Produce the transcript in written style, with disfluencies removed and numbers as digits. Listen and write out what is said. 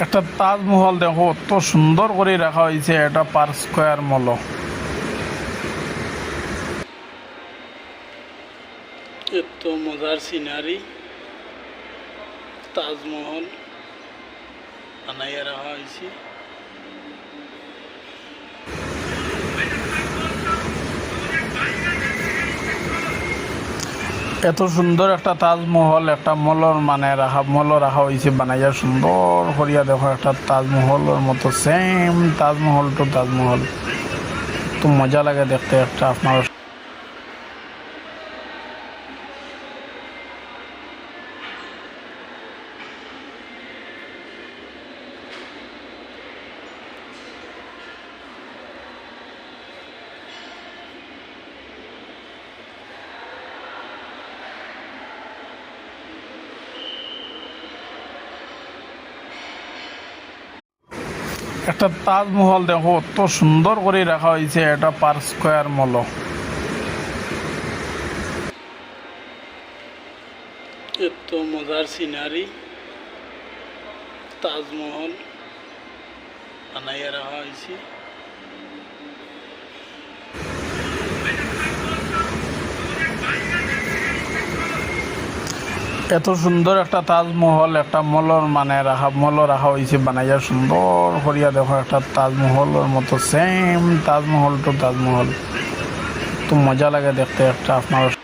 একটা তাজমহল দেখো, অত সুন্দর করে রাখা হয়েছে। এটা পার্ক স্কয়ার মল। এত মজার সিনারি, তাজমহল বানাইয়া রাখা হয়েছে। এত সুন্দর একটা তাজমহল একটা মলর মল রাখা হয়েছে বানাইয়া সুন্দর করিয়া। দেখো একটা তাজমহলের মতো সেম তাজমহল টু তাজমহল। তো মজা লাগে দেখতে একটা আপনার। একটা তাজমহল দেখো, অত সুন্দর করে রাখা হয়েছে। এটা পার্ক স্কয়ার মল। এত মজার সিনারি, তাজমহল বানাইয়া রাখা হয়েছে। এত সুন্দর একটা তাজমহল একটা মল রাখা হয়েছে বানাইয়া সুন্দর করিয়া। দেখো একটা তাজমহলের মতো সেম তাজমহল টু তাজমহল। তো মজা লাগে দেখতে একটা আপনার।